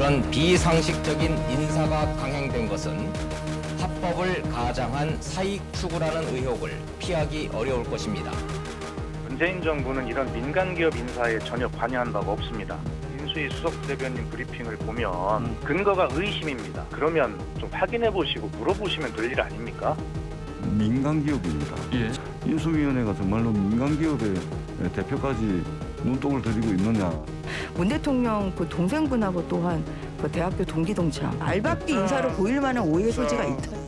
이런 비상식적인 인사가 강행된 것은 합법을 가장한 사익 추구라는 의혹을 피하기 어려울 것입니다. 문재인 정부는 이런 민간 기업 인사에 전혀 관여한 바가 없습니다. 인수위 수석 대변인 브리핑을 보면 근거가 의심입니다. 그러면 좀 확인해 보시고 물어보시면 될 일 아닙니까? 민간 기업입니다. 예. 인수위원회가 정말로 민간 기업의 대표까지 눈독을 들이고 있느냐. 문 대통령 그 동생분하고 또한 그 대학교 동기 동창 알박기 인사로 보일 만한 오해 소지가 있다.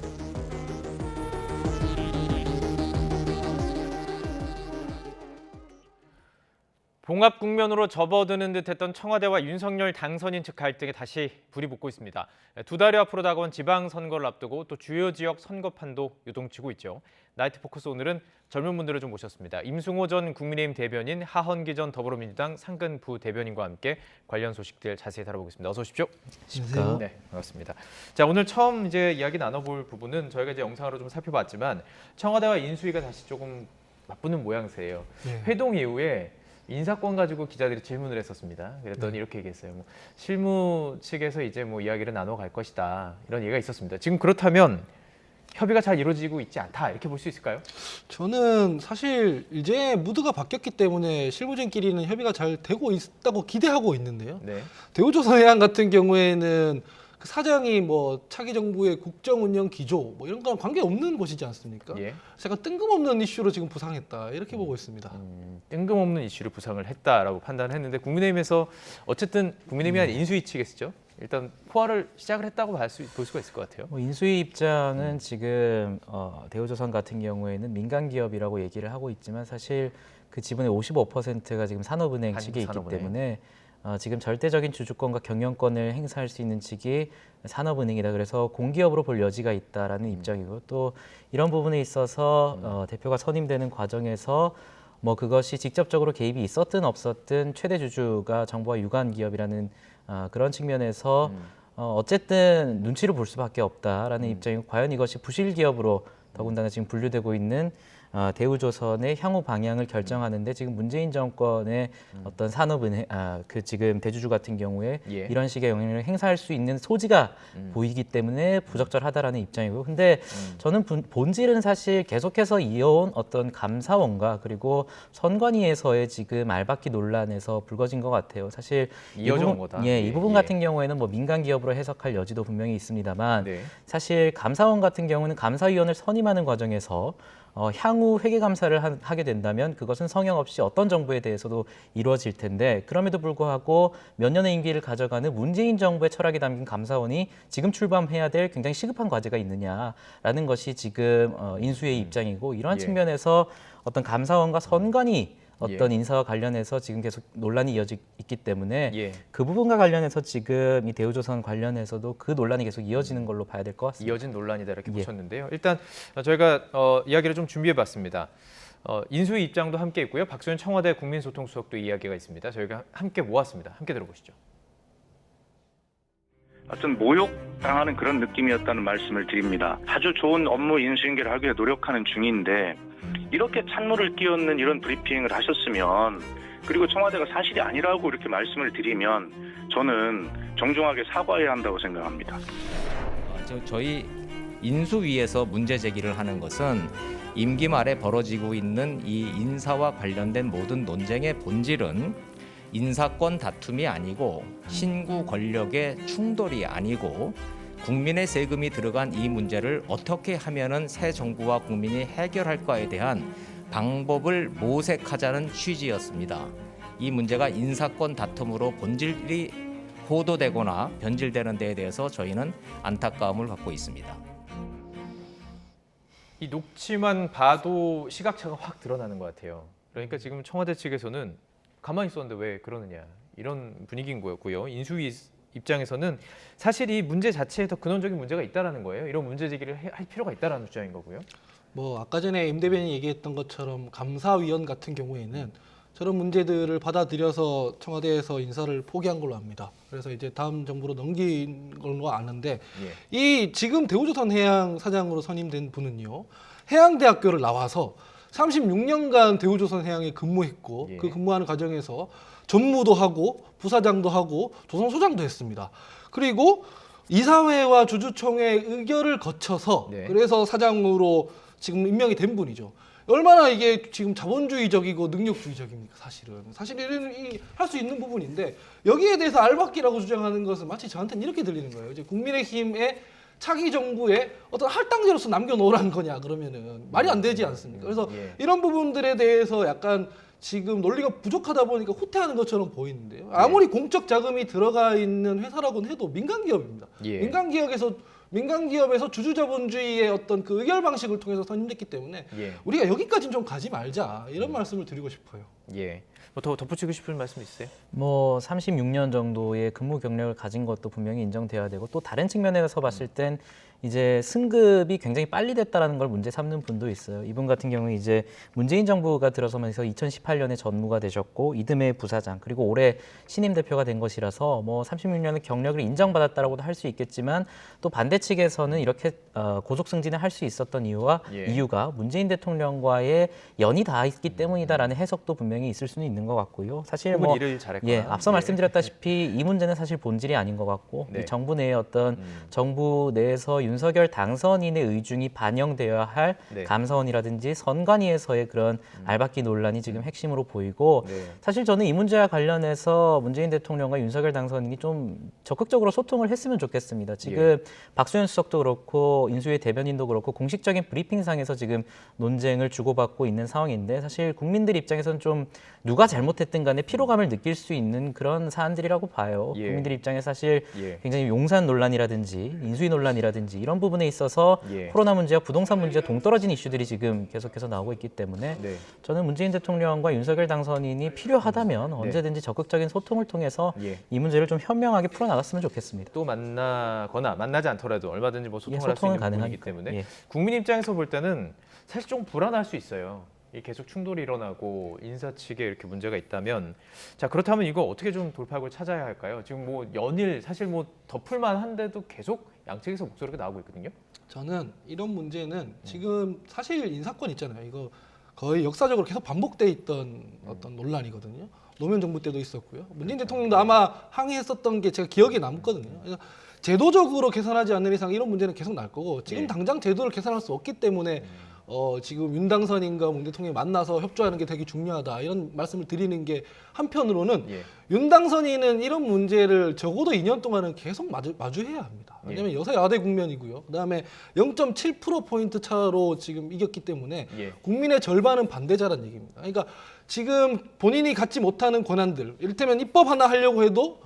봉합 국면으로 접어드는 듯했던 청와대와 윤석열 당선인 측 갈등에 다시 불이 붙고 있습니다. 두 달여 앞으로 다가온 지방선거를 앞두고 또 주요 지역 선거판도 요동치고 있죠. 나이트 포커스 오늘은 젊은 분들을 좀 모셨습니다. 임승호 전 국민의힘 대변인, 하헌기 전 더불어민주당 상근 부대변인과 함께 관련 소식들 자세히 다뤄보겠습니다. 어서 오십시오. 안녕하세요. 네, 반갑습니다. 자, 오늘 처음 이제 이야기 나눠볼 부분은 저희가 이제 영상으로 좀 살펴봤지만 청와대와 인수위가 다시 조금 맞붙는 모양새예요. 네. 회동 이후에 인사권 가지고 기자들이 질문을 했었습니다. 그랬더니 이렇게 얘기했어요. 뭐 실무 측에서 이제 뭐 이야기를 나눠갈 것이다. 이런 얘기가 있었습니다. 지금 그렇다면 협의가 잘 이루어지고 있지 않다. 이렇게 볼 수 있을까요? 저는 사실 이제 무드가 바뀌었기 때문에 실무진끼리는 협의가 잘 되고 있다고 기대하고 있는데요. 네. 대우조선해양 같은 경우에는 그 사장이 뭐 차기 정부의 국정 운영 기조 뭐 이런 거랑 관계 없는 곳이지 않습니까? 예. 제가 뜬금없는 이슈로 지금 부상했다 이렇게 보고 있습니다. 뜬금없는 이슈를 부상을 했다라고 판단을 했는데 국민의힘에서 어쨌든 국민의힘이 아니라 인수위 측에서죠. 일단 포화를 시작을 했다고 볼 수가 있을 것 같아요. 인수위 입장은 지금 대우조선 같은 경우에는 민간 기업이라고 얘기를 하고 있지만 사실 그 지분의 55%가 지금 산업은행 측에 있기 산업은행. 때문에 지금 절대적인 주주권과 경영권을 행사할 수 있는 측이 산업은행이다. 그래서 공기업으로 볼 여지가 있다라는 입장이고 또 이런 부분에 있어서 대표가 선임되는 과정에서 뭐 그것이 직접적으로 개입이 있었든 없었든 최대 주주가 정부와 유관 기업이라는 그런 측면에서 어쨌든 눈치를 볼 수밖에 없다라는 입장이고 과연 이것이 부실 기업으로 더군다나 지금 분류되고 있는 대우조선의 향후 방향을 결정하는데 지금 문재인 정권의 어떤 산업은행, 그 지금 대주주 같은 경우에 예. 이런 식의 영향력을 행사할 수 있는 소지가 보이기 때문에 부적절하다라는 입장이고요. 근데 저는 본질은 사실 계속해서 이어온 어떤 감사원과 그리고 선관위에서의 지금 알박기 논란에서 불거진 것 같아요. 사실 이어져 온 부분, 거다. 예, 이 예, 부분 예. 같은 경우에는 뭐 민간 기업으로 해석할 여지도 분명히 있습니다만 네. 사실 감사원 같은 경우는 감사위원을 선임하는 과정에서 향후 회계 감사를 하게 된다면 그것은 성형 없이 어떤 정부에 대해서도 이루어질 텐데 그럼에도 불구하고 몇 년의 임기를 가져가는 문재인 정부의 철학이 담긴 감사원이 지금 출범해야 될 굉장히 시급한 과제가 있느냐라는 것이 지금 인수위의 입장이고 이러한 예. 측면에서 어떤 감사원과 선관위 어떤 예. 인사와 관련해서 지금 계속 논란이 이어지고 있기 때문에 예. 그 부분과 관련해서 지금 이 대우조선 관련해서도 그 논란이 계속 이어지는 걸로 봐야 될 것 같습니다. 이어진 논란이다 이렇게 예. 보셨는데요. 일단 저희가 이야기를 좀 준비해봤습니다. 인수위 입장도 함께 있고요. 박수현 청와대 국민소통수석도 이야기가 있습니다. 저희가 함께 모았습니다. 함께 들어보시죠. 하여튼 모욕당하는 그런 느낌이었다는 말씀을 드립니다. 아주 좋은 업무 인수인계를 하기 위해 노력하는 중인데 이렇게 찬물을 끼얹는 이런 브리핑을 하셨으면 그리고 청와대가 사실이 아니라고 이렇게 말씀을 드리면 저는 정중하게 사과해야 한다고 생각합니다. 저희 인수위에서 문제 제기를 하는 것은 임기 말에 벌어지고 있는 이 인사와 관련된 모든 논쟁의 본질은 인사권 다툼이 아니고 신구 권력의 충돌이 아니고 국민의 세금이 들어간 이 문제를 어떻게 하면은 새 정부와 국민이 해결할까에 대한 방법을 모색하자는 취지였습니다. 이 문제가 인사권 다툼으로 본질이 호도되거나 변질되는 데에 대해서 저희는 안타까움을 갖고 있습니다. 이 녹취만 봐도 시각차가 확 드러나는 것 같아요. 그러니까 지금 청와대 측에서는 가만히 있었는데 왜 그러느냐 이런 분위기인 거였고요. 인수위 입장에서는 사실 이 문제 자체에 더 근원적인 문제가 있다라는 거예요. 이런 문제 제기를 할 필요가 있다라는 주장인 거고요. 뭐 아까 전에 임 대변인이 얘기했던 것처럼 감사위원 같은 경우에는 저런 문제들을 받아들여서 청와대에서 인사를 포기한 걸로 압니다. 그래서 이제 다음 정부로 넘긴 걸로 아는데 이 지금 대우조선 해양 사장으로 선임된 분은요. 해양대학교를 나와서 36년간 대우조선 해양에 근무했고 예. 그 근무하는 과정에서 전무도 하고 부사장도 하고 조선소장도 했습니다. 그리고 이사회와 주주총회 의결을 거쳐서 네. 그래서 사장으로 지금 임명이 된 분이죠. 얼마나 이게 지금 자본주의적이고 능력주의적입니까? 사실 이런 할 수 있는 부분인데 여기에 대해서 알박기라고 주장하는 것은 마치 저한테는 이렇게 들리는 거예요. 이제 국민의힘의 차기 정부에 어떤 할당제로서 남겨놓으라는 거냐 그러면은 말이 안 되지 않습니까? 그래서 예. 이런 부분들에 대해서 약간 지금 논리가 부족하다 보니까 후퇴하는 것처럼 보이는데요. 아무리 공적 자금이 들어가 있는 회사라고는 해도 민간 기업입니다. 예. 민간 기업에서 주주 자본주의의 어떤 그 의결 방식을 통해서 선임됐기 때문에 예. 우리가 여기까지는 좀 가지 말자 이런 말씀을 드리고 싶어요. 예. 뭐 더 덧붙이고 싶은 말씀 있으세요? 뭐 36년 정도의 근무 경력을 가진 것도 분명히 인정돼야 되고 또 다른 측면에서 봤을 땐 이제 승급이 굉장히 빨리 됐다라는 걸 문제 삼는 분도 있어요. 이분 같은 경우는 이제 문재인 정부가 들어서면서 2018년에 전무가 되셨고 이듬해 부사장 그리고 올해 신임 대표가 된 것이라서 뭐 36년의 경력을 인정받았다라고도 할 수 있겠지만 또 반대 측에서는 이렇게 고속 승진을 할 수 있었던 이유가 문재인 대통령과의 연이 닿았기 때문이다라는 해석도 분명히 있을 수는 있는 것 같고요. 사실 혹은 뭐 일을 잘했거나. 예, 앞서 말씀드렸다시피 이 문제는 사실 본질이 아닌 것 같고 네. 이 정부 내의 어떤 정부 내에서 윤석열 당선인의 의중이 반영되어야 할 네. 감사원이라든지 선관위에서의 그런 알박기 논란이 지금 핵심으로 보이고 네. 사실 저는 이 문제와 관련해서 문재인 대통령과 윤석열 당선인이 좀 적극적으로 소통을 했으면 좋겠습니다. 지금 박수현 수석도 그렇고 인수위 대변인도 그렇고 공식적인 브리핑상에서 지금 논쟁을 주고받고 있는 상황인데 사실 국민들 입장에서는 좀 누가 잘못했든 간에 피로감을 느낄 수 있는 그런 사안들이라고 봐요. 예. 국민들 입장에 사실 예. 굉장히 용산 논란이라든지 인수위 논란이라든지 이런 부분에 있어서 예. 코로나 문제와 부동산 문제와 동떨어진 이슈들이 지금 계속해서 나오고 있기 때문에 네. 저는 문재인 대통령과 윤석열 당선인이 필요하다면 언제든지 적극적인 소통을 통해서 예. 이 문제를 좀 현명하게 풀어나갔으면 좋겠습니다. 또 만나거나 만나지 않더라도 얼마든지 뭐 소통을 할 수 소통은 있는 부분이기 가능하니까. 때문에 예. 국민 입장에서 볼 때는 사실 좀 불안할 수 있어요. 이 계속 충돌이 일어나고 인사 측에 이렇게 문제가 있다면 자 그렇다면 이거 어떻게 좀 돌파구를 찾아야 할까요? 지금 뭐 연일 사실 뭐 덮을만 한데도 계속 양측에서 목소리가 나오고 있거든요. 저는 이런 문제는 지금 사실 인사권 있잖아요. 이거 거의 역사적으로 계속 반복돼 있던 어떤 논란이거든요. 노무현 정부 때도 있었고요. 문재인 대통령도 아마 항의했었던 게 제가 기억에 남거든요. 그래서 제도적으로 개선하지 않는 이상 이런 문제는 계속 날 거고 지금 예. 당장 제도를 개선할 수 없기 때문에 지금 윤 당선인과 문 대통령이 만나서 협조하는 게 되게 중요하다 이런 말씀을 드리는 게 한편으로는 예. 윤 당선인은 이런 문제를 적어도 2년 동안은 계속 마주해야 합니다. 왜냐하면 여사야대 국면이고요. 그다음에 0.7%포인트 차로 지금 이겼기 때문에 예. 국민의 절반은 반대자라는 얘기입니다. 그러니까 지금 본인이 갖지 못하는 권한들, 이를테면 입법 하나 하려고 해도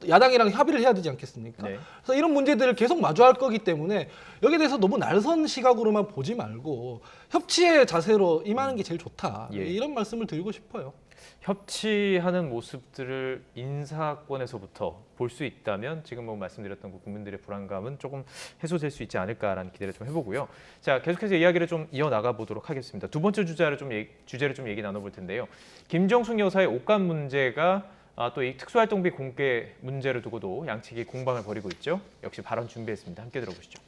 야당이랑 협의를 해야 되지 않겠습니까? 네. 그래서 이런 문제들을 계속 마주할 거기 때문에 여기에 대해서 너무 날선 시각으로만 보지 말고 협치의 자세로 임하는 게 제일 좋다. 예. 이런 말씀을 드리고 싶어요. 협치하는 모습들을 인사권에서부터 볼 수 있다면 지금 뭐 말씀드렸던 그 국민들의 불안감은 조금 해소될 수 있지 않을까라는 기대를 좀 해보고요. 자 계속해서 이야기를 좀 이어나가 보도록 하겠습니다. 두 번째 주제를 좀 얘기 나눠볼 텐데요. 김정숙 여사의 옷감 문제가 또 이 특수활동비 공개 문제를 두고도 양측이 공방을 벌이고 있죠. 역시 발언 준비했습니다. 함께 들어보시죠.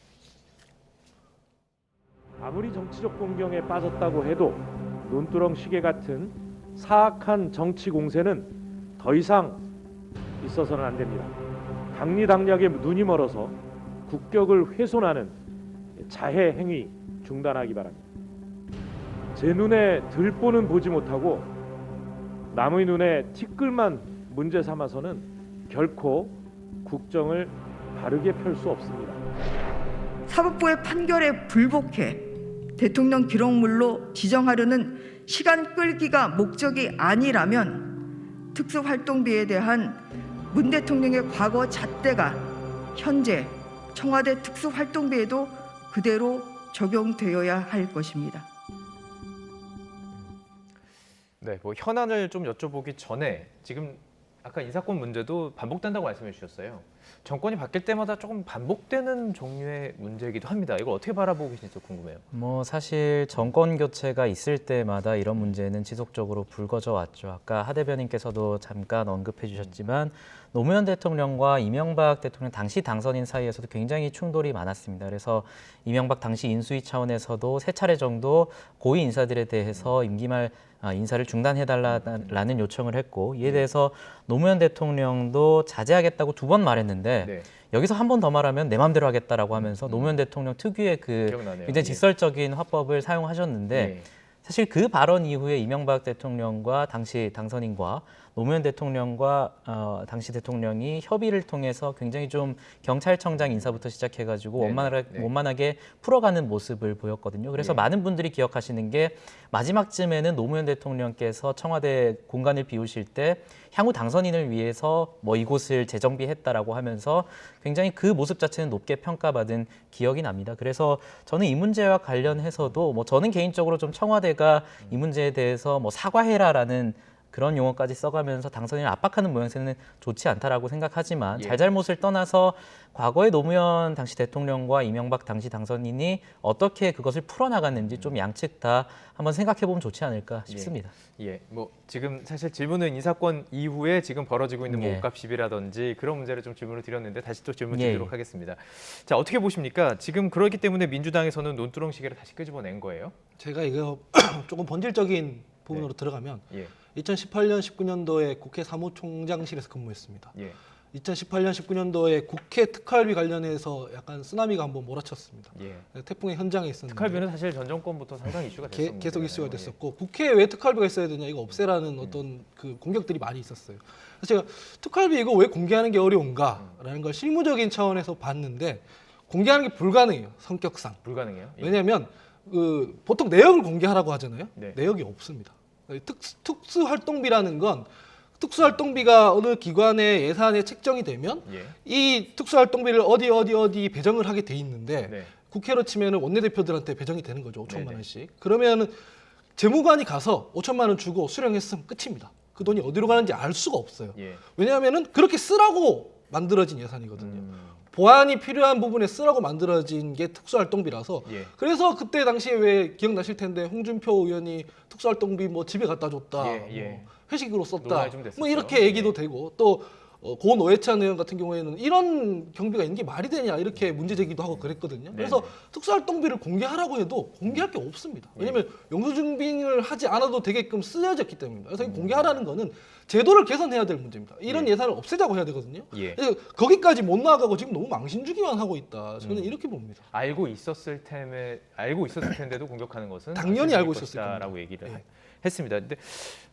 아무리 정치적 공경에 빠졌다고 해도 논두렁 시계 같은 사악한 정치 공세는 더 이상 있어서는 안 됩니다. 당리당략에 눈이 멀어서 국격을 훼손하는 자해 행위 중단하기 바랍니다. 제 눈에 들보는 보지 못하고 남의 눈에 티끌만 문제 삼아서는 결코 국정을 바르게 펼 수 없습니다. 사법부의 판결에 불복해 대통령 기록물로 지정하려는 시간 끌기가 목적이 아니라면 특수활동비에 대한 문 대통령의 과거 잣대가 현재 청와대 특수활동비에도 그대로 적용되어야 할 것입니다. 네, 뭐 현안을 좀 여쭤보기 전에 지금 아까 인사권 문제도 반복된다고 말씀해 주셨어요. 정권이 바뀔 때마다 조금 반복되는 종류의 문제이기도 합니다. 이걸 어떻게 바라보고 계신지 궁금해요. 뭐 사실 정권 교체가 있을 때마다 이런 문제는 지속적으로 불거져 왔죠. 아까 하 대변인께서도 잠깐 언급해 주셨지만 노무현 대통령과 이명박 대통령 당시 당선인 사이에서도 굉장히 충돌이 많았습니다. 그래서 이명박 당시 인수위 차원에서도 3차례 정도 고위 인사들에 대해서 임기 말 인사를 중단해달라는 요청을 했고 이에 대해서 노무현 대통령도 자제하겠다고 2번 말했는데 했는데 네. 여기서 한 번 더 말하면 내 마음대로 하겠다라고 하면서 노무현 대통령 특유의 그 기억나네요. 굉장히 직설적인 화법을 사용하셨는데 예. 사실 그 발언 이후에 이명박 대통령과 당시 당선인과 노무현 대통령과 당시 대통령이 협의를 통해서 굉장히 좀 경찰청장 인사부터 시작해가지고 네네. 원만하게 풀어가는 모습을 보였거든요. 그래서 예. 많은 분들이 기억하시는 게 마지막쯤에는 노무현 대통령께서 청와대 공간을 비우실 때 향후 당선인을 위해서 뭐 이곳을 재정비했다라고 하면서 굉장히 그 모습 자체는 높게 평가받은 기억이 납니다. 그래서 저는 이 문제와 관련해서도 뭐 저는 개인적으로 좀 청와대가 이 문제에 대해서 뭐 사과해라라는 그런 용어까지 써가면서 당선인을 압박하는 모양새는 좋지 않다라고 생각하지만 예. 잘잘못을 떠나서 과거의 노무현 당시 대통령과 이명박 당시 당선인이 어떻게 그것을 풀어나갔는지 좀 양측 다 한번 생각해보면 좋지 않을까 싶습니다. 예, 뭐 지금 사실 질문은 인사권 이후에 지금 벌어지고 있는 뭐 예. 옷값 시비라든지 그런 문제를 좀 질문을 드렸는데 다시 또 질문 예. 드리도록 하겠습니다. 자, 어떻게 보십니까? 지금 그렇기 때문에 민주당에서는 논두렁 시계를 다시 끄집어낸 거예요? 제가 이거 조금 본질적인 부분으로 들어가면 예, 2018년 19년도에 국회 사무총장실에서 근무했습니다. 예, 2018년 19년도에 국회 특활비 관련해서 약간 쓰나미가 한번 몰아쳤습니다. 예. 태풍의 현장에 있었는데 특활비는 사실 전 정권부터 상당히 이슈가 됐었는데 계속 이슈가 됐었고 국회에 왜 특활비가 있어야 되냐 이거 없애라는 어떤 그 공격들이 많이 있었어요. 그래서 제가 특활비 이거 왜 공개하는 게 어려운가라는 걸 실무적인 차원에서 봤는데 공개하는 게 불가능해요. 성격상. 불가능해요. 예. 왜냐하면 그 보통 내역을 공개하라고 하잖아요. 네. 내역이 없습니다. 특수활동비라는 건 특수활동비가 어느 기관의 예산에 책정이 되면 예. 이 특수활동비를 어디 배정을 하게 돼 있는데 네. 국회로 치면은 원내대표들한테 배정이 되는 거죠. 5천만 네네. 원씩. 그러면은 재무관이 가서 5천만 원 주고 수령했으면 끝입니다. 그 돈이 어디로 가는지 알 수가 없어요. 예. 왜냐하면은 그렇게 쓰라고 만들어진 예산이거든요. 보완이 필요한 부분에 쓰라고 만들어진 게 특수활동비라서 예. 그래서 그때 당시에 왜 기억나실 텐데 홍준표 의원이 특수활동비 뭐 집에 갖다 줬다, 예, 예. 뭐 회식으로 썼다, 논란이 좀 됐었죠. 뭐 이렇게 얘기도 되고 또 고 노회찬 의원 같은 경우에는 이런 경비가 있는 게 말이 되냐 이렇게 문제 제기도 하고 그랬거든요. 그래서 네네. 특수활동비를 공개하라고 해도 공개할 게 없습니다. 왜냐하면 영수증빙을 하지 않아도 되게끔 쓰여졌기 때문입니다. 그래서 이 공개하라는 거는 제도를 개선해야 될 문제입니다. 이런 예산을 없애자고 해야 되거든요. 예. 그래서 거기까지 못 나아가고 지금 너무 망신주기만 하고 있다. 저는 이렇게 봅니다. 알고 있었을 텐데도 공격하는 것은 당연히 알고 있었을 것이다라고 얘기를 예. 했습니다. 근데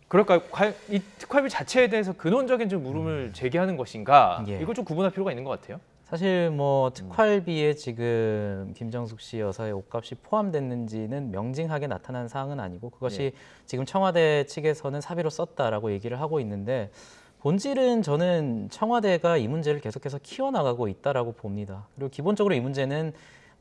그럴까요? 과연 이 특활비 자체에 대해서 근원적인 좀 물음을 제기하는 것인가? 예. 이걸 좀 구분할 필요가 있는 것 같아요. 사실 뭐 특활비에 지금 김정숙 씨 여사의 옷값이 포함됐는지는 명징하게 나타난 사항은 아니고 그것이 지금 청와대 측에서는 사비로 썼다라고 얘기를 하고 있는데 본질은 저는 청와대가 이 문제를 계속해서 키워나가고 있다라고 봅니다. 그리고 기본적으로 이 문제는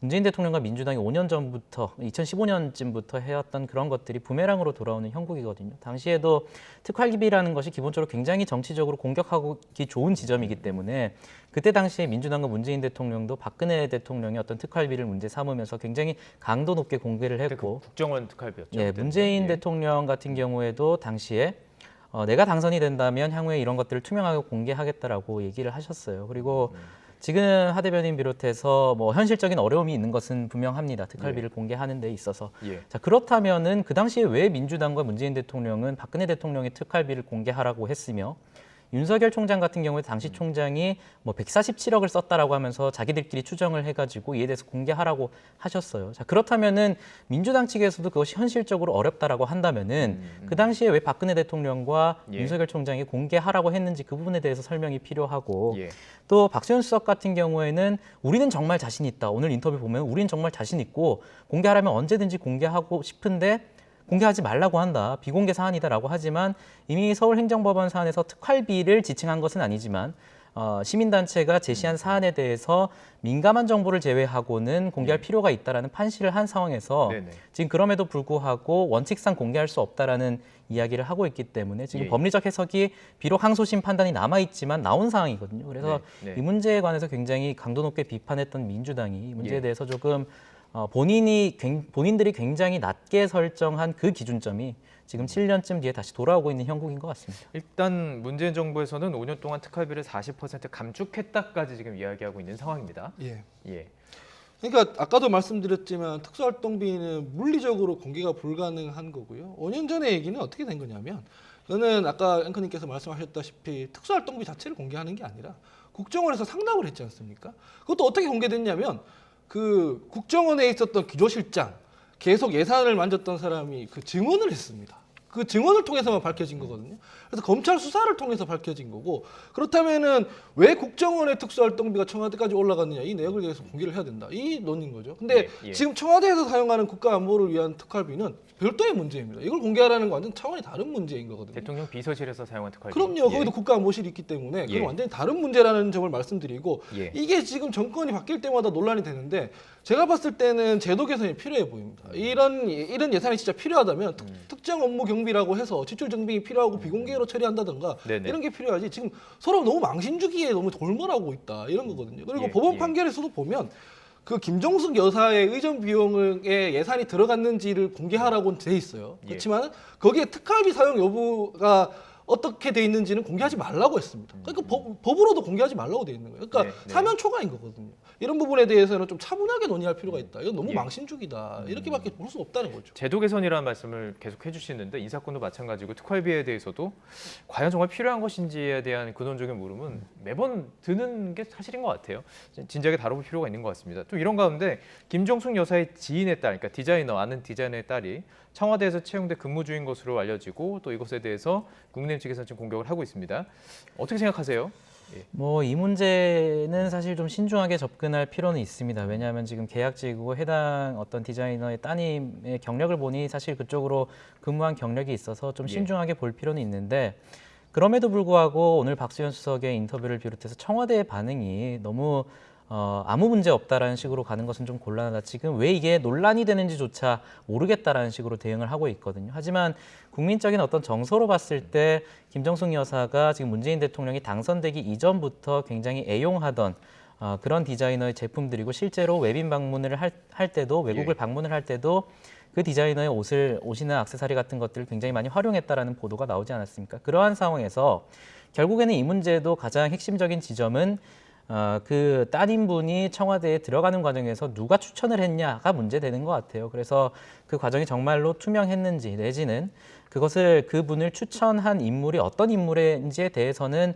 문재인 대통령과 민주당이 5년 전부터 2015년쯤부터 해왔던 그런 것들이 부메랑으로 돌아오는 형국이거든요. 당시에도 특활비라는 것이 기본적으로 굉장히 정치적으로 공격하기 좋은 지점이기 때문에 그때 당시에 민주당과 문재인 대통령도 박근혜 대통령의 어떤 특활비를 문제 삼으면서 굉장히 강도 높게 공개를 했고 국정원 특활비였죠. 예, 그때는. 문재인 예. 대통령 같은 경우에도 당시에 내가 당선이 된다면 향후에 이런 것들을 투명하게 공개하겠다라고 얘기를 하셨어요. 그리고 지금 하 대변인 비롯해서 뭐 현실적인 어려움이 있는 것은 분명합니다. 특활비를 공개하는 데 있어서. 예. 자, 그렇다면은 그 당시에 왜 민주당과 문재인 대통령은 박근혜 대통령의 특활비를 공개하라고 했으며 윤석열 총장 같은 경우에 당시 총장이 뭐 147억을 썼다라고 하면서 자기들끼리 추정을 해가지고 이에 대해서 공개하라고 하셨어요. 자, 그렇다면은 민주당 측에서도 그것이 현실적으로 어렵다라고 한다면은 그 당시에 왜 박근혜 대통령과 예. 윤석열 총장이 공개하라고 했는지 그 부분에 대해서 설명이 필요하고 예. 또 박수현 수석 같은 경우에는 우리는 정말 자신 있다. 오늘 인터뷰 보면 우리는 정말 자신 있고 공개하라면 언제든지 공개하고 싶은데 공개하지 말라고 한다. 비공개 사안이다라고 하지만 이미 서울행정법원 사안에서 특활비를 지칭한 것은 아니지만 시민단체가 제시한 사안에 대해서 민감한 정보를 제외하고는 공개할 필요가 있다라는 판시를 한 상황에서 네네. 지금 그럼에도 불구하고 원칙상 공개할 수 없다라는 이야기를 하고 있기 때문에 지금 예. 법리적 해석이 비록 항소심 판단이 남아있지만 나온 상황이거든요. 그래서 네, 네. 이 문제에 관해서 굉장히 강도 높게 비판했던 민주당이 이 문제에 예. 대해서 조금 본인들이 굉장히 낮게 설정한 그 기준점이 지금 7년쯤 뒤에 다시 돌아오고 있는 형국인 것 같습니다. 일단 문재인 정부에서는 5년 동안 특활비를 40% 감축했다까지 지금 이야기하고 있는 상황입니다. 예. 예. 그러니까 아까도 말씀드렸지만 특수활동비는 물리적으로 공개가 불가능한 거고요. 5년 전의 얘기는 어떻게 된 거냐면, 저는 아까 앵커님께서 말씀하셨다시피 특수활동비 자체를 공개하는 게 아니라 국정원에서 상담을 했지 않습니까? 그것도 어떻게 공개됐냐면 그 국정원에 있었던 기조실장 계속 예산을 만졌던 사람이 그 증언을 했습니다. 그 증언을 통해서만 밝혀진 거거든요. 그래서 검찰 수사를 통해서 밝혀진 거고, 그렇다면은 왜 국정원의 특수활동비가 청와대까지 올라갔느냐, 이 내역을 계속 공개를 해야 된다, 이 논인 거죠. 근데 지금 청와대에서 사용하는 국가안보를 위한 특활비는 별도의 문제입니다. 이걸 공개하라는 건 완전 차원이 다른 문제인 거거든요. 대통령 비서실에서 사용한 특활비. 그럼요. 거기도 국가안보실이 있기 때문에 그건 완전히 다른 문제라는 점을 말씀드리고, 이게 지금 정권이 바뀔 때마다 논란이 되는데 제가 봤을 때는 제도 개선이 필요해 보입니다. 이런 예산이 진짜 필요하다면 특정 업무 경비라고 해서 지출 증빙이 필요하고 비공개로 처리한다든가 이런 게 필요하지, 지금 서로 너무 망신 주기에 너무 돌몰하고 있다, 이런 거거든요. 그리고 법원 판결에서도 보면 그 김정숙 여사의 의전 비용에 예산이 들어갔는지를 공개하라고 돼 있어요. 그렇지만 거기에 특활비 사용 여부가 어떻게 돼 있는지는 공개하지 말라고 했습니다. 그러니까 법으로도 공개하지 말라고 돼 있는 거예요. 그러니까 사면 초과인 거거든요. 이런 부분에 대해서는 좀 차분하게 논의할 필요가 있다. 이건 너무 망신주기다. 이렇게밖에 볼 수 없다는 거죠. 제도 개선이라는 말씀을 계속 해주시는데 인사권도 마찬가지고 특활비에 대해서도 과연 정말 필요한 것인지에 대한 근원적인 물음은 매번 드는 게 사실인 것 같아요. 진지하게 다뤄볼 필요가 있는 것 같습니다. 또 이런 가운데 김정숙 여사의 지인의 딸, 그러니까 디자이너, 아는 디자이너의 딸이 청와대에서 채용돼 근무 중인 것으로 알려지고, 또 이것에 대해서 국민의힘 측에서 지금 공격을 하고 있습니다. 어떻게 생각하세요? 뭐 이 문제는 사실 좀 신중하게 접근할 필요는 있습니다. 왜냐하면 지금 계약직이고 해당 어떤 디자이너의 따님의 경력을 보니 사실 그쪽으로 근무한 경력이 있어서 좀 신중하게 볼 필요는 있는데, 그럼에도 불구하고 오늘 박수현 수석의 인터뷰를 비롯해서 청와대의 반응이 너무 아무 문제 없다라는 식으로 가는 것은 좀 곤란하다. 지금 왜 이게 논란이 되는지조차 모르겠다라는 식으로 대응을 하고 있거든요. 하지만 국민적인 어떤 정서로 봤을 때 김정숙 여사가 지금 문재인 대통령이 당선되기 이전부터 굉장히 애용하던 그런 디자이너의 제품들이고, 실제로 외빈 방문을 할 때도, 외국을 방문을 할 때도 그 디자이너의 옷이나 액세서리 같은 것들을 굉장히 많이 활용했다라는 보도가 나오지 않았습니까? 그러한 상황에서 결국에는 이 문제도 가장 핵심적인 지점은 그 따님분이 청와대에 들어가는 과정에서 누가 추천을 했냐가 문제되는 것 같아요. 그래서 그 과정이 정말로 투명했는지, 내지는 그분을 추천한 인물이 어떤 인물인지에 대해서는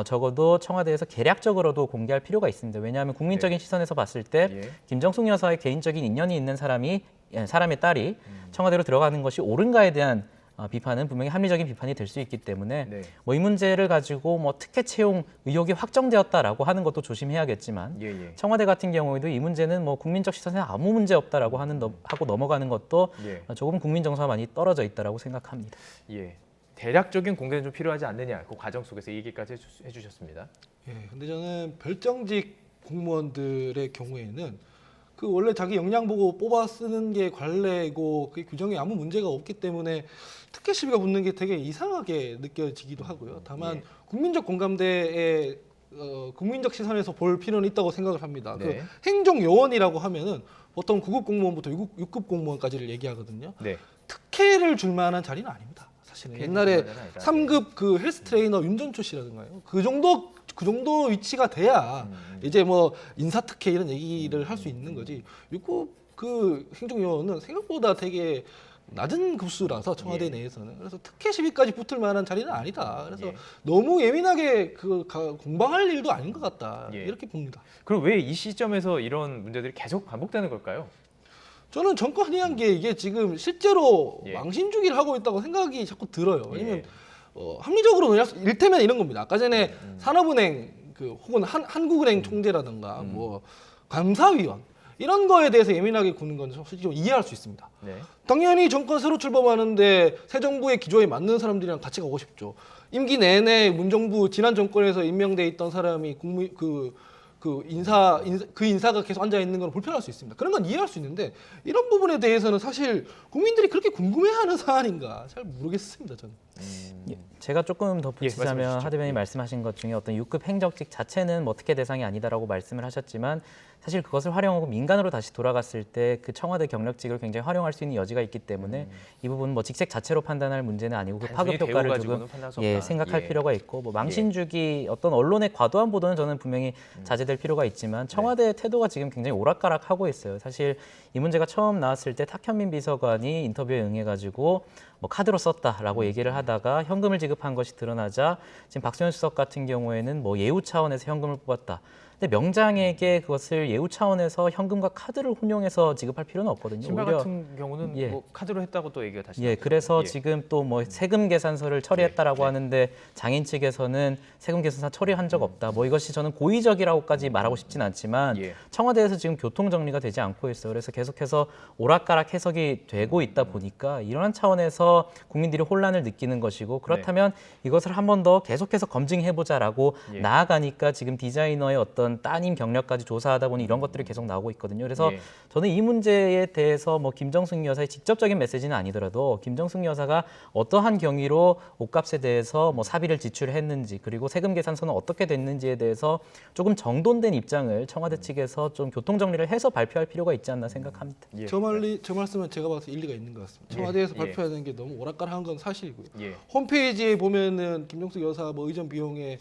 적어도 청와대에서 계략적으로도 공개할 필요가 있습니다. 왜냐하면 국민적인 시선에서 봤을 때 김정숙 여사의 개인적인 인연이 있는 사람의 딸이 청와대로 들어가는 것이 옳은가에 대한 비판은 분명히 합리적인 비판이 될 수 있기 때문에 뭐 이 문제를 가지고 뭐 특혜 채용 의혹이 확정되었다라고 하는 것도 조심해야겠지만, 청와대 같은 경우에도 이 문제는 뭐 국민적 시선에 아무 문제 없다라고 하고 넘어가는 것도 조금 국민 정서가 많이 떨어져 있다라고 생각합니다. 대략적인 공개는 좀 필요하지 않느냐, 그 과정 속에서 이 얘기까지 해주셨습니다. 근데 저는 별정직 공무원들의 경우에는 그 원래 자기 역량 보고 뽑아 쓰는 게 관례고, 그 규정에 아무 문제가 없기 때문에 특혜 시비가 붙는 게 되게 이상하게 느껴지기도 하고요. 다만 국민적 공감대에 국민적 시선에서 볼 필요는 있다고 생각을 합니다. 그 행정요원이라고 하면은 보통 9급 공무원부터 6급 공무원까지를 얘기하거든요. 특혜를 줄 만한 자리는 아닙니다. 사실은 옛날에 3급 그 헬스 트레이너 윤전초 씨라든가요, 그 정도 위치가 돼야 이제 뭐 인사특혜 이런 얘기를 할 수 있는 거지. 6급 그 행정요원은 생각보다 되게 낮은 급수라서 청와대 내에서는, 그래서 특혜 시비까지 붙을 만한 자리는 아니다. 그래서 너무 예민하게 공방할 일도 아닌 것 같다, 이렇게 봅니다. 그럼 왜 이 시점에서 이런 문제들이 계속 반복되는 걸까요? 저는 정권이 한 게 이게 지금 실제로 망신주기를 하고 있다고 생각이 자꾸 들어요. 왜냐면 합리적으로 이를테면 이런 겁니다. 아까 전에 산업은행 혹은 한국은행 총재라든가 뭐 감사위원 이런 거에 대해서 예민하게 구는 건 솔직히 좀 이해할 수 있습니다. 당연히 정권 새로 출범하는데 새 정부의 기조에 맞는 사람들이랑 같이 가고 싶죠. 임기 내내 문정부 지난 정권에서 임명돼 있던 사람이 그 인사가 계속 앉아 있는 건 불편할 수 있습니다. 그런 건 이해할 수 있는데, 이런 부분에 대해서는 사실 국민들이 그렇게 궁금해하는 사안인가 잘 모르겠습니다, 저는. 제가 조금 더 붙이자면 하 대변인이 말씀하신 것 중에 어떤 6급 행정직 자체는 뭐 특혜 대상이 아니다라고 말씀을 하셨지만, 사실 그것을 활용하고 민간으로 다시 돌아갔을 때 그 청와대 경력직을 굉장히 활용할 수 있는 여지가 있기 때문에 이 부분 뭐 직책 자체로 판단할 문제는 아니고 그 파급 효과를 조금 생각할 필요가 있고, 뭐 망신주기 어떤 언론의 과도한 보도는 저는 분명히 자제될 필요가 있지만, 청와대의 태도가 지금 굉장히 오락가락하고 있어요. 사실 이 문제가 처음 나왔을 때 탁현민 비서관이 인터뷰에 응해가지고 뭐 카드로 썼다라고 얘기를 하다가 현금을 지급한 것이 드러나자 지금 박수현 수석 같은 경우에는 뭐 예우 차원에서 현금을 뽑았다. 근데 명장에게 그것을 예우 차원에서 현금과 카드를 혼용해서 지급할 필요는 없거든요. 신발 오히려 같은 경우는 예. 뭐 카드로 했다고 또 얘기가 다시 예, 나왔어요. 그래서 예. 지금 또 뭐 세금 계산서를 처리했다라고 네. 하는데 장인 측에서는 세금 계산서 처리한 적 없다. 뭐 이것이 저는 고의적이라고까지 말하고 싶진 않지만 예. 청와대에서 지금 교통 정리가 되지 않고 있어요. 그래서 계속해서 오락가락 해석이 되고 있다 보니까 이러한 차원에서 국민들이 혼란을 느끼는 것이고 그렇다면 이것을 한 번 더 계속해서 검증해보자라고 예. 나아가니까 지금 디자이너의 어떤 따님 경력까지 조사하다 보니 이런 것들이 계속 나오고 있거든요. 그래서 예. 저는 이 문제에 대해서 뭐 김정숙 여사의 직접적인 메시지는 아니더라도 김정숙 여사가 어떠한 경위로 옷값에 대해서 뭐 사비를 지출했는지 그리고 세금 계산서는 어떻게 됐는지에 대해서 조금 정돈된 입장을 청와대 측에서 좀 교통 정리를 해서 발표할 필요가 있지 않나 생각합니다. 예. 저 말씀은 제가 봐서 일리가 있는 것 같습니다. 청와대에서 예. 발표하는 게 너무 오락가락한 건 사실이고요. 예. 홈페이지에 보면은 김정숙 여사 뭐 의전 비용에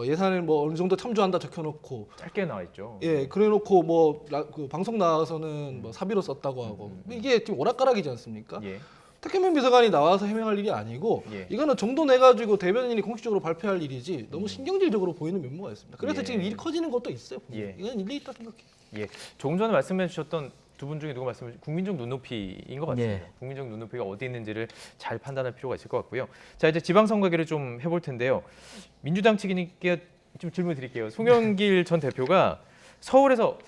예산을 뭐 어느 정도 참조한다 적혀놓고 짧게 나와 있죠. 예 그래놓고 뭐 그 방송 나와서는 뭐 사비로 썼다고 하고 이게 지금 오락가락이지 않습니까? 예. 특혜민 비서관이 나와서 해명할 일이 아니고 예. 이거는 정돈해가지고 대변인이 공식적으로 발표할 일이지 너무 신경질적으로 보이는 면모가 있습니다. 그래서 예. 지금 일이 커지는 것도 있어요. 예. 이건 일리 있다 생각해요. 예, 조금 전에 말씀해 주셨던 두 분 중에 누가 말씀해 주신 국민적 눈높이인 것 같습니다. 예. 국민적 눈높이가 어디 있는지를 잘 판단할 필요가 있을 것 같고요. 자, 이제 지방선거계를 좀 해볼 텐데요. 민주당 측이니까 좀 질문 드릴게요. 송영길 전 대표가 서울에서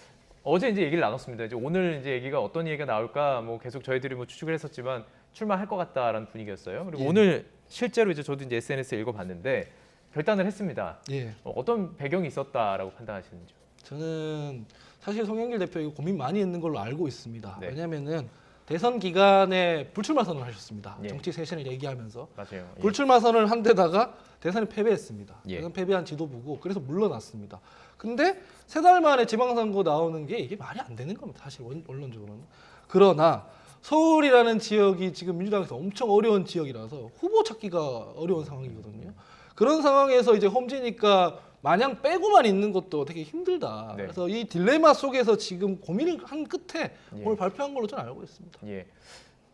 어제 이제 얘기를 나눴습니다. 이제 오늘 이제 얘기가 어떤 얘기가 나올까 뭐 계속 저희들이 뭐 추측을 했었지만 출마할 것 같다라는 분위기였어요. 그리고 예. 오늘 실제로 이제 저도 이제 SNS에 읽어봤는데 결단을 했습니다. 예. 어떤 배경이 있었다라고 판단하시는지요? 저는 사실 송영길 대표 이거 고민 많이 했는 걸로 알고 있습니다. 네. 왜냐하면은 대선 기간에 불출마 선언을 하셨습니다. 예. 정치 쇄신을 얘기하면서 맞아요. 예. 불출마 선언을 한 데다가 대선에 패배했습니다. 예. 대선 패배한 지도부고 그래서 물러났습니다. 근데 세 달 만에 지방선거 나오는 게 이게 말이 안 되는 겁니다. 사실 원론적으로는. 그러나 서울이라는 지역이 지금 민주당에서 엄청 어려운 지역이라서 후보 찾기가 어려운 상황이거든요. 그런 상황에서 이제 험지니까 마냥 빼고만 있는 것도 되게 힘들다. 네. 그래서 이 딜레마 속에서 지금 고민을 한 끝에 예. 오늘 발표한 걸로 저는 알고 있습니다. 예.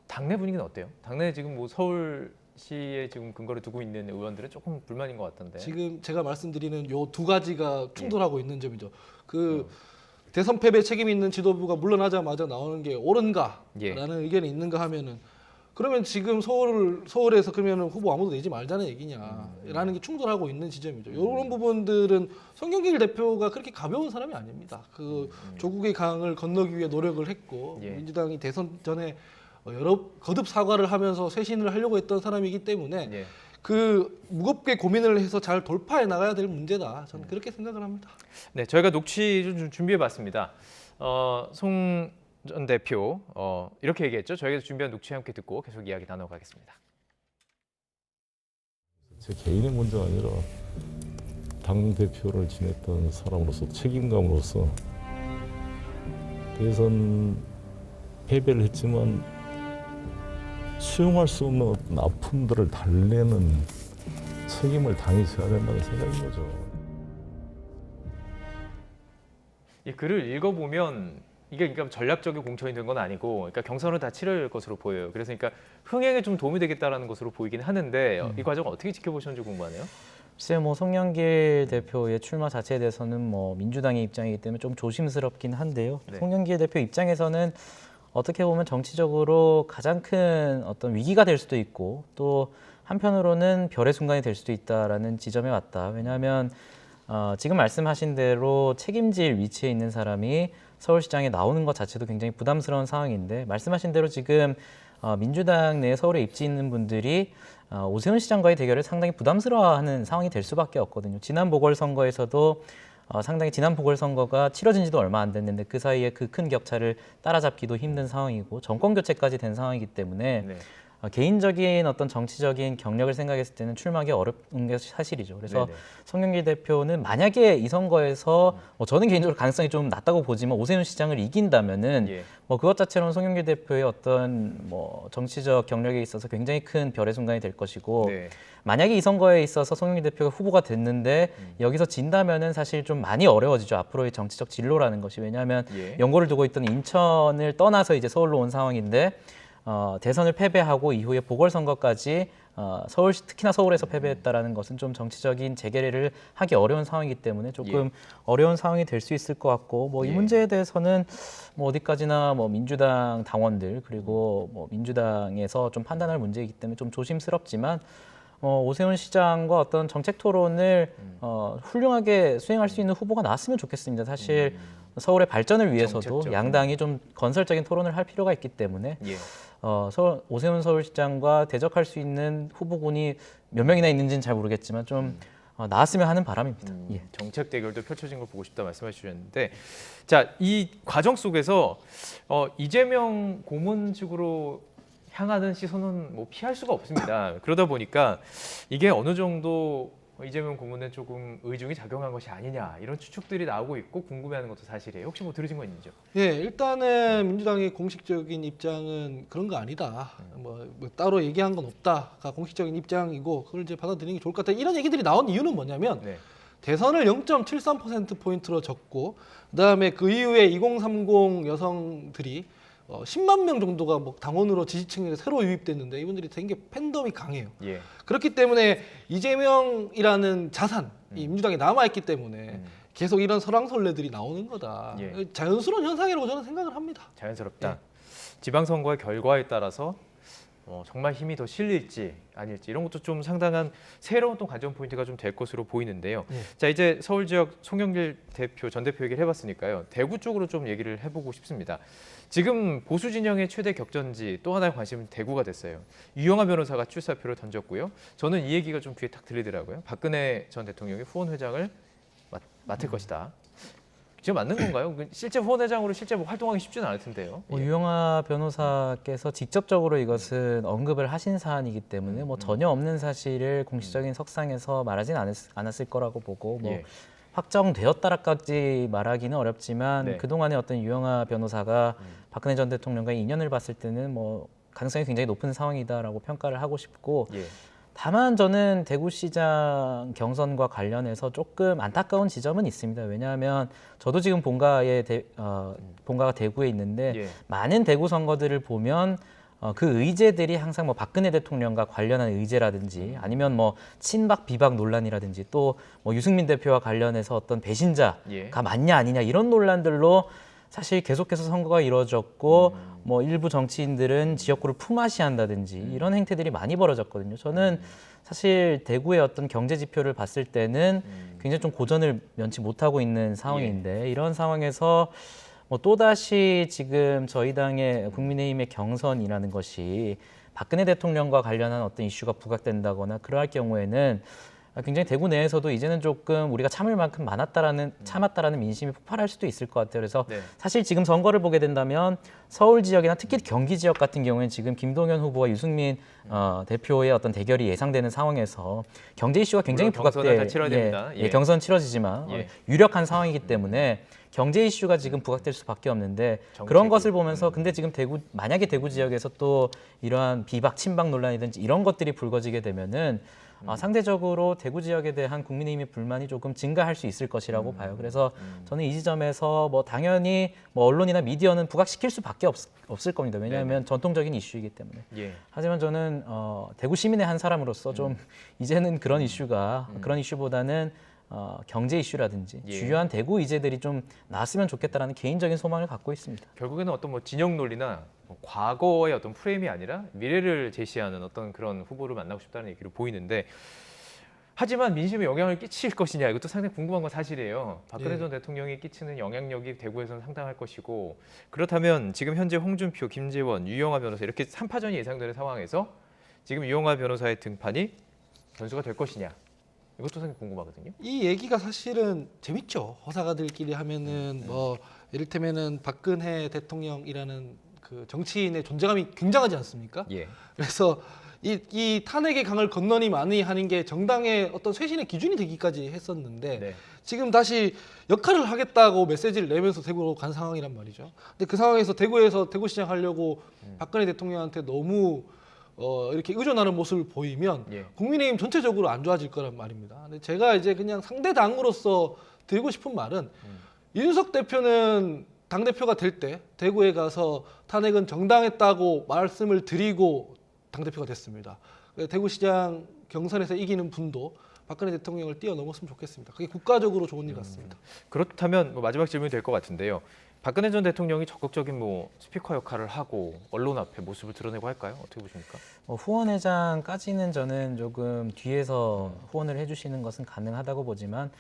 당내 분위기는 어때요? 당내 지금 뭐 서울시에 지금 근거를 두고 있는 의원들은 조금 불만인 것 같던데. 지금 제가 말씀드리는 요 두 가지가 충돌하고 있는 점이죠. 그 대선 패배 책임 있는 지도부가 물러나자마자 나오는 게 옳은가라는 예. 의견이 있는가 하면은 그러면 지금 서울에서 그러면 후보 아무도 내지 말자는 얘기냐라는 게 충돌하고 있는 지점이죠. 이런 부분들은 송영길 대표가 그렇게 가벼운 사람이 아닙니다. 그 조국의 강을 건너기 위해 노력을 했고 예. 민주당이 대선 전에 여러 거듭 사과를 하면서 쇄신을 하려고 했던 사람이기 때문에 예. 그 무겁게 고민을 해서 잘 돌파해 나가야 될 문제다. 저는 그렇게 생각을 합니다. 네, 저희가 녹취 좀 준비해봤습니다. 송 전 대표 이렇게 얘기했죠. 저희가 준비한 녹취 함께 듣고 계속 이야기 나눠가겠습니다. 제 개인의 문제가 아니라 당 대표를 지냈던 사람으로서 책임감으로서 대선 패배를 했지만 수용할 수 없는 어떤 아픔들을 달래는 책임을 당이 져야 된다는 생각인 거죠. 이 글을 읽어보면 이게 그러니까 전략적인 공천이 된 건 아니고, 그러니까 경선을 다 치를 것으로 보여요. 그래서 그러니까 흥행에 좀 도움이 되겠다라는 것으로 보이긴 하는데 이 과정 어떻게 지켜보셨는지 궁금하네요. 글쎄요, 뭐 송영길 대표의 출마 자체에 대해서는 뭐 민주당의 입장이기 때문에 좀 조심스럽긴 한데요. 네. 송영길 대표 입장에서는 어떻게 보면 정치적으로 가장 큰 어떤 위기가 될 수도 있고 또 한편으로는 별의 순간이 될 수도 있다라는 지점에 왔다. 왜냐하면 지금 말씀하신 대로 책임질 위치에 있는 사람이 서울시장에 나오는 것 자체도 굉장히 부담스러운 상황인데 말씀하신 대로 지금 민주당 내 서울에 입지 있는 분들이 오세훈 시장과의 대결을 상당히 부담스러워하는 상황이 될 수밖에 없거든요. 지난 보궐선거에서도 상당히 지난 보궐선거가 치러진 지도 얼마 안 됐는데 그 사이에 그 큰 격차를 따라잡기도 힘든 상황이고 정권 교체까지 된 상황이기 때문에 네. 개인적인 어떤 정치적인 경력을 생각했을 때는 출마하기 어려운 게 사실이죠. 그래서 네네. 송영길 대표는 만약에 이 선거에서 저는 개인적으로 가능성이 좀 낮다고 보지만 오세훈 시장을 이긴다면은 예. 뭐 그것 자체로는 송영길 대표의 어떤 뭐 정치적 경력에 있어서 굉장히 큰 별의 순간이 될 것이고 네. 만약에 이 선거에 있어서 송영길 대표가 후보가 됐는데 여기서 진다면은 사실 좀 많이 어려워지죠. 앞으로의 정치적 진로라는 것이. 왜냐하면 예. 연고를 두고 있던 인천을 떠나서 이제 서울로 온 상황인데 대선을 패배하고 이후에 보궐선거까지 특히나 서울에서 패배했다라는 것은 좀 정치적인 재개를 하기 어려운 상황이기 때문에 조금 어려운 상황이 될 수 있을 것 같고 뭐 이 문제에 대해서는 뭐 어디까지나 뭐 민주당 당원들 그리고 뭐 민주당에서 좀 판단할 문제이기 때문에 좀 조심스럽지만 오세훈 시장과 어떤 정책 토론을 훌륭하게 수행할 수 있는 후보가 나왔으면 좋겠습니다. 사실 서울의 발전을 위해서도 정책적. 양당이 좀 건설적인 토론을 할 필요가 있기 때문에 오세훈 서울시장과 대적할 수 있는 후보군이 몇 명이나 있는지는 잘 모르겠지만 좀 나왔으면 하는 바람입니다. 예. 정책 대결도 펼쳐진 걸 보고 싶다 말씀해 주셨는데 자, 이 과정 속에서 이재명 고문직으로 향하는 시선은 뭐 피할 수가 없습니다. 그러다 보니까 이게 어느 정도 이재명 고문에 조금 의중이 작용한 것이 아니냐 이런 추측들이 나오고 있고 궁금해하는 것도 사실이에요. 혹시 뭐 들으신 거 있는지요? 예, 일단은 민주당의 공식적인 입장은 그런 거 아니다. 뭐 따로 얘기한 건 없다가 공식적인 입장이고 그걸 이제 받아들이는 게 좋을 것 같아요. 이런 얘기들이 나온 이유는 뭐냐면 대선을 0.73%포인트로 졌고 그다음에 그 이후에 2030 여성들이 10만 명 정도가 뭐 당원으로 지지층에 새로 유입됐는데 이분들이 되게 팬덤이 강해요. 그렇기 때문에 이재명이라는 자산이 민주당에 남아있기 때문에 계속 이런 설왕설래들이 나오는 거다. 자연스러운 현상이라고 저는 생각을 합니다. 자연스럽다. 지방선거의 결과에 따라서 정말 힘이 더 실릴지 아닐지 이런 것도 좀 상당한 새로운 또 관전 포인트가 좀 될 것으로 보이는데요. 자, 이제 서울 지역 송영길 대표 전 대표 얘기를 해봤으니까요. 대구 쪽으로 좀 얘기를 해보고 싶습니다. 지금 보수 진영의 최대 격전지 또 하나의 관심은 대구가 됐어요. 유영하 변호사가 출사표를 던졌고요. 저는 이 얘기가 좀 귀에 탁 들리더라고요. 박근혜 전 대통령이 후원회장을 맡을 것이다. 지금 맞는 건가요? 실제 후원회장으로 실제 뭐 활동하기 쉽지는 않을 텐데요. 유영하 변호사께서 직접적으로 이것은 언급을 하신 사안이기 때문에 뭐 전혀 없는 사실을 공식적인 석상에서 말하진 않았을 거라고 보고 뭐 확정되었다라까지 말하기는 어렵지만 그동안의 어떤 유영하 변호사가 박근혜 전 대통령과의 인연을 봤을 때는 뭐 가능성이 굉장히 높은 상황이다라고 평가를 하고 싶고 다만 저는 대구시장 경선과 관련해서 조금 안타까운 지점은 있습니다. 왜냐하면 저도 지금 본가가 대구에 있는데 많은 대구 선거들을 보면 그 의제들이 항상 뭐 박근혜 대통령과 관련한 의제라든지 아니면 뭐 친박 비박 논란이라든지 또 뭐 유승민 대표와 관련해서 어떤 배신자가 맞냐 아니냐 이런 논란들로 사실 계속해서 선거가 이루어졌고 뭐 일부 정치인들은 지역구를 품앗이한다든지 이런 행태들이 많이 벌어졌거든요. 저는 사실 대구의 어떤 경제 지표를 봤을 때는 굉장히 좀 고전을 면치 못하고 있는 상황인데 이런 상황에서 뭐 또다시 지금 저희 당의 국민의힘의 경선이라는 것이 박근혜 대통령과 관련한 어떤 이슈가 부각된다거나 그러할 경우에는 굉장히 대구 내에서도 이제는 조금 우리가 참을 만큼 참았다라는 민심이 폭발할 수도 있을 것 같아요. 그래서 사실 지금 선거를 보게 된다면 서울 지역이나 특히 경기 지역 같은 경우에는 지금 김동연 후보와 유승민 대표의 어떤 대결이 예상되는 상황에서 경제 이슈가 굉장히 경선 치러지지만 유력한 상황이기 때문에 경제 이슈가 지금 부각될 수밖에 없는데 그런 것을 보면서 근데 지금 만약에 대구 지역에서 또 이러한 비박 친박 논란이든지 이런 것들이 불거지게 되면은 상대적으로 대구 지역에 대한 국민의힘의 불만이 조금 증가할 수 있을 것이라고 봐요. 그래서 저는 이 지점에서 뭐 당연히 뭐 언론이나 미디어는 부각시킬 수밖에 없을 겁니다. 왜냐하면 전통적인 이슈이기 때문에. 하지만 저는 대구 시민의 한 사람으로서 좀 이제는 그런 이슈가 그런 이슈보다는 경제 이슈라든지 주요한 대구 의제들이 좀 나왔으면 좋겠다라는 개인적인 소망을 갖고 있습니다. 결국에는 어떤 뭐 진영 논리나 과거의 어떤 프레임이 아니라 미래를 제시하는 어떤 그런 후보를 만나고 싶다는 얘기로 보이는데 하지만 민심에 영향을 끼칠 것이냐 이것도 상당히 궁금한 건 사실이에요. 박근혜 전 대통령이 끼치는 영향력이 대구에서는 상당할 것이고 그렇다면 지금 현재 홍준표, 김재원, 유영하 변호사 이렇게 3파전이 예상되는 상황에서 지금 유영하 변호사의 등판이 변수가 될 것이냐 이것도 상당히 궁금하거든요. 이 얘기가 사실은 재밌죠. 호사가들끼리 하면은 뭐 이를테면은 박근혜 대통령이라는 그 정치인의 존재감이 굉장하지 않습니까? 그래서 이 탄핵의 강을 건너니 많이 하는 게 정당의 어떤 쇄신의 기준이 되기까지 했었는데 지금 다시 역할을 하겠다고 메시지를 내면서 대구로 간 상황이란 말이죠. 근데 그 상황에서 대구에서 대구시장 하려고 박근혜 대통령한테 너무 이렇게 의존하는 모습을 보이면 국민의힘 전체적으로 안 좋아질 거란 말입니다. 근데 제가 이제 그냥 상대 당으로서 드리고 싶은 말은 이준석 대표는 당대표가 될 때 대구에 가서 탄핵은 정당했다고 말씀을 드리고 당대표가 됐습니다. 대구시장 경선에서 이기는 분도 박근혜 대통령을 뛰어넘었으면 좋겠습니다. 그게 국가적으로 좋은 일 같습니다. 그렇다면 마지막 질문이 될 것 같은데요. 박근혜 전 대통령이 적극적인 스피커 역할을 하고 언론 앞에 모습을 드러내고 할까요? 어떻게 보십니까? 후원회장까지는 저는 조금 뒤에서 후원을 해주시는 것은 가능하다고 보지만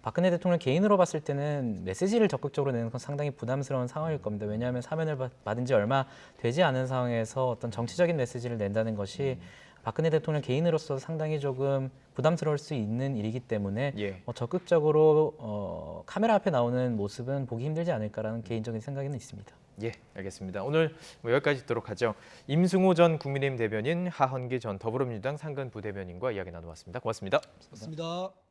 박근혜 대통령 개인으로 봤을 때는 메시지를 적극적으로 내는 건 상당히 부담스러운 상황일 겁니다. 왜냐하면 사면을 받은 지 얼마 되지 않은 상황에서 어떤 정치적인 메시지를 낸다는 것이 박근혜 대통령 개인으로서 상당히 조금 부담스러울 수 있는 일이기 때문에 적극적으로 카메라 앞에 나오는 모습은 보기 힘들지 않을까라는 개인적인 생각은 있습니다. 예, 알겠습니다. 오늘 여기까지 듣도록 하죠. 임승호 전 국민의힘 대변인, 하헌기 전 더불어민주당 상근 부대변인과 이야기 나눠봤습니다. 고맙습니다. 고맙습니다.